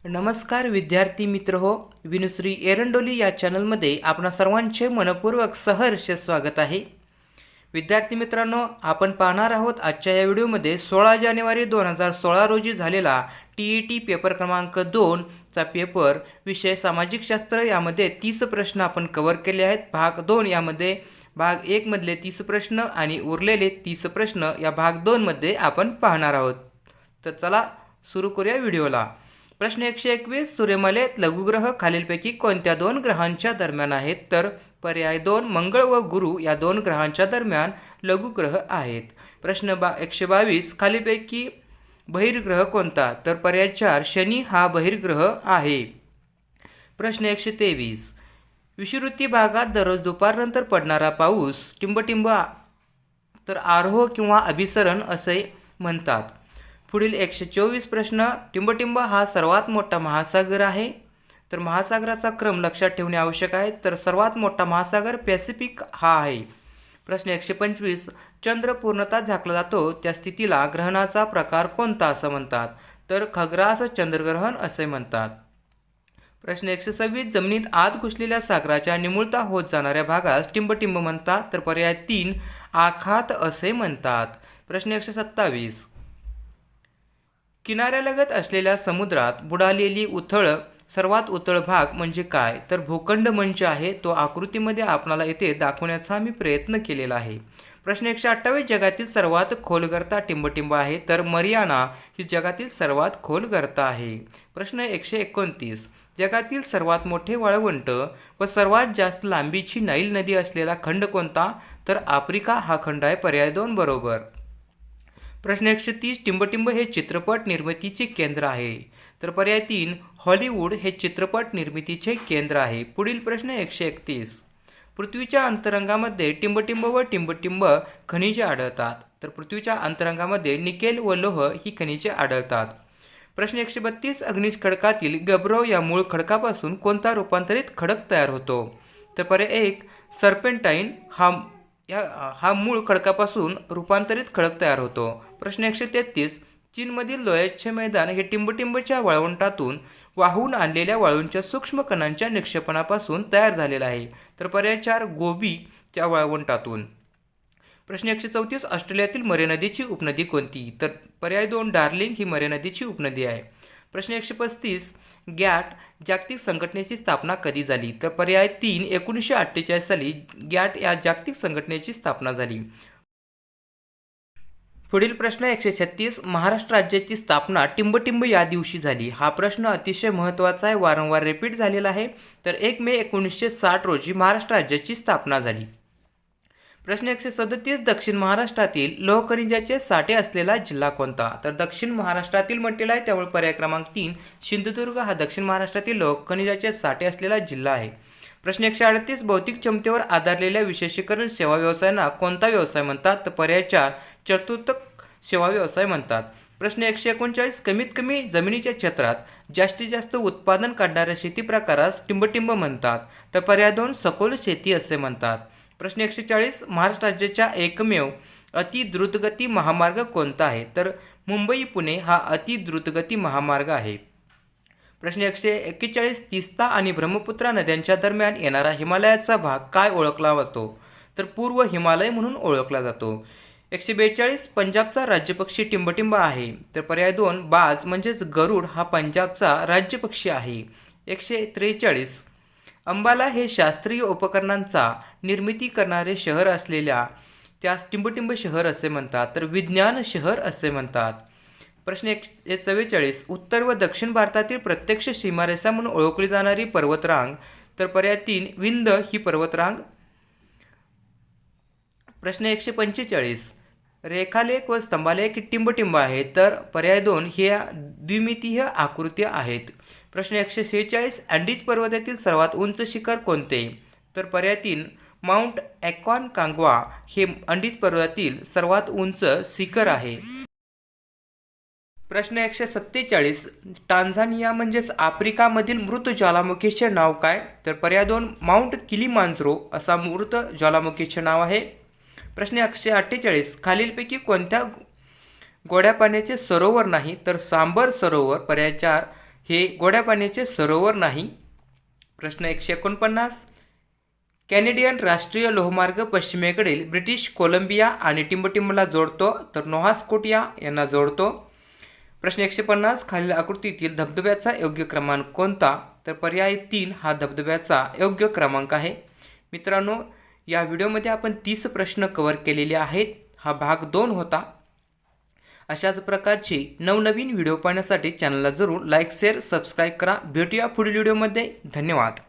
नमस्कार विद्यार्थी मित्र हो, विनुश्री एरंडोली या चॅनलमध्ये आपणा सर्वांचे मनपूर्वक सहर्ष स्वागत आहे। विद्यार्थी मित्रांनो, आपण पाहणार आहोत आजच्या या व्हिडिओमध्ये 16 जानेवारी 2016 रोजी झालेला TET पेपर क्रमांक 2 चा पेपर विषय सामाजिक शास्त्र। यामध्ये 30 प्रश्न आपण कव्हर केले आहेत। भाग 2 यामध्ये भाग 1 मधले 30 प्रश्न आणि उरलेले 30 प्रश्न या भाग 2 मध्ये आपण पाहणार आहोत। तर चला सुरू करूया व्हिडिओला। प्रश्न 121, सूर्यमालेत लघुग्रह खालीलपैकी कोणत्या दोन ग्रहांच्या दरम्यान आहेत? तर पर्याय 2 मंगळ व गुरु या दोन ग्रहांच्या दरम्यान लघुग्रह आहेत। प्रश्न 122, खालीलपैकी बहिर्ग्रह कोणता? तर पर्याय 4 शनी हा बहिर्ग्रह आहे। प्रश्न 123, विषुववृत्तीय भागात दररोज दुपारनंतर पडणारा पाऊस टिंबटिंब तर आरोह किंवा अभिसरण असे म्हणतात। पुढील 124 प्रश्न, टिंबटिंब हा सर्वात मोठा महासागर आहे, तर महासागराचा क्रम लक्षात ठेवणे आवश्यक आहे। तर सर्वात मोठा महासागर पॅसिफिक हा आहे। प्रश्न 125, चंद्र पूर्णतः झाकला जातो त्या स्थितीला ग्रहणाचा प्रकार कोणता असं म्हणतात? तर खग्रास चंद्रग्रहण असे म्हणतात। प्रश्न 126, जमिनीत आत घुसलेल्या सागराच्या निमुळता होत जाणाऱ्या भागास टिंबटिंब म्हणतात, तर पर्याय 3 आखात असे म्हणतात। प्रश्न 127, किनाऱ्यालगत असलेल्या समुद्रात बुडालेली सर्वात उथळ भाग म्हणजे काय? तर भूखंड मंच आहे। तो आकृतीमध्ये आपल्याला येथे दाखवण्याचा मी प्रयत्न केलेला आहे। प्रश्न 128, जगातील सर्वात खोल गर्त टिंबटिंब आहे, तर मरियाना ही जगातील सर्वात खोल गर्त आहे। प्रश्न 129, जगातील सर्वात मोठे वाळवंट व सर्वात जास्त लांबीची नाईल नदी असलेला खंड कोणता? तर आफ्रिका हा खंड आहे। पर्याय 2 बरोबर। प्रश्न 130, टिंबटिंब हे चित्रपट निर्मितीचे केंद्र आहे, तर पर्याय 3 हॉलिवूड हे चित्रपट निर्मितीचे केंद्र आहे। पुढील प्रश्न 131, पृथ्वीच्या अंतरंगामध्ये टिंबटिंब व टिंबटिंब खनिजे आढळतात, तर पृथ्वीच्या अंतरंगामध्ये निकेल व लोह ही खनिजे आढळतात। प्रश्न 132, अग्निज खडकातील गब्रव या मूळ खडकापासून कोणता रूपांतरित खडक तयार होतो? तर पर्याय 1 सर्पेंटाईन हा मूळ खडकापासून रूपांतरित खडक तयार होतो। प्रश्न 133, चीनमधील लोयचे मैदान हे टिंबटिंबच्या वाळवंटातून वाहून आणलेल्या वाळूंच्या सूक्ष्म कणांच्या निक्षेपणापासून तयार झालेला आहे, तर पर्याय 4 गोबीच्या वाळवंटातून। प्रश्न 134, ऑस्ट्रेलियातील मरे नदीची उपनदी कोणती? तर पर्याय 2 डार्लिंग ही मरे नदीची उपनदी आहे। प्रश्न 135, गॅट जागतिक संघटनेची स्थापना कधी झाली? तर पर्याय 3 1948 साली गॅट या जागतिक संघटनेची स्थापना झाली। पुढील प्रश्न 136, महाराष्ट्र राज्याची स्थापना टिंबटिंब या दिवशी झाली। हा प्रश्न अतिशय महत्त्वाचा आहे, वारंवार रिपीट झालेला आहे। तर 1 मे 1960 रोजी महाराष्ट्र राज्याची स्थापना झाली। प्रश्न 137, दक्षिण महाराष्ट्रातील लोह खनिजाचे साठे असलेला जिल्हा कोणता? तर दक्षिण महाराष्ट्रातील म्हटलेला आहे, त्यामुळे पर्याय क्रमांक 3 सिंधुदुर्ग हा दक्षिण महाराष्ट्रातील लोह खनिजाचे साठे असलेला जिल्हा आहे। प्रश्न 138, भौतिक क्षमतेवर आधारलेल्या विशेषीकरण सेवा व्यवसायांना कोणता व्यवसाय म्हणतात? तर पर्याय 4 चतुर्थ सेवा व्यवसाय म्हणतात। प्रश्न 139, कमीत कमी जमिनीच्या क्षेत्रात जास्तीत जास्त उत्पादन काढणाऱ्या शेती प्रकारास टिंबटिंब म्हणतात, तर पर्याय 2 सखोल शेती असे म्हणतात। प्रश्न 140, महाराष्ट्र राज्याचा एकमेव अति द्रुतगती महामार्ग कोणता आहे? तर मुंबई पुणे हा अति द्रुतगती महामार्ग आहे। प्रश्न 141, तीस्ता आणि ब्रह्मपुत्रा नद्यांच्या दरम्यान येणारा हिमालयाचा भाग काय ओळखला जातो? तर पूर्व हिमालय म्हणून ओळखला जातो। 142, पंजाबचा राज्यपक्षी टिंबटिंब आहे, तर पर्याय 2 बाज म्हणजेच गरुड हा पंजाबचा राज्यपक्षी आहे। 143, अंबाला हे शास्त्रीय उपकरणांचा निर्मिती करणारे शहर असलेल्या त्यास टिंबटिंब शहर असे म्हणतात, तर विज्ञान शहर असे म्हणतात। प्रश्न 144, उत्तर व दक्षिण भारतातील प्रत्यक्ष सीमारेषा म्हणून ओळखली जाणारी पर्वतरांग? तर पर्याय 3 विंध्य ही पर्वतरांग। प्रश्न 145, रेखालेख व स्तंभालेख टिंबटिंब आहे, तर पर्याय 2 हे द्विमितीय आकृती आहेत। प्रश्न 146, अँडीज पर्वतातील सर्वात उंच शिखर कोणते? तर पर्याय 3 माउंट अॅकॉनकाग्वा हे अँडीज पर्वतातील सर्वात उंच शिखर आहे। प्रश्न 147, टांझानिया म्हणजेच आफ्रिकामधील मृत ज्वालामुखीचे नाव काय? तर पर्याय 2 माउंट किलिमांजरो असा मृत ज्वालामुखीचे नाव आहे। प्रश्न 148, खालीलपैकी कोणत्या गोड्या पाण्याचे सरोवर नाही? तर सांबर सरोवर पर्याय 4 हे गोड्या पाण्याचे सरोवर नाही. प्रश्न 149, कॅनेडियन राष्ट्रीय लोहमार्ग पश्चिमेकडील ब्रिटिश कोलंबिया आणि टिंबटिंबला जोडतो तर नोव्हा स्कोटिया यांना जोडतो. प्रश्न 150, खालील आकृतीतील धबधब्याचा योग्य क्रमांक कोणता तर पर्याय 3 हा धबधब्याचा योग्य क्रमांक आहे. मित्रांनो, या व्हिडिओमध्ये आपण 30 प्रश्न कव्हर केलेले आहेत. हा भाग 2 होता. अशाच प्रकारची नवनवीन व्हिडिओ पाहण्यासाठी चॅनलला जरूर लाईक शेअर सबस्क्राईब करा. भेटूया पुढील व्हिडिओमध्ये. धन्यवाद.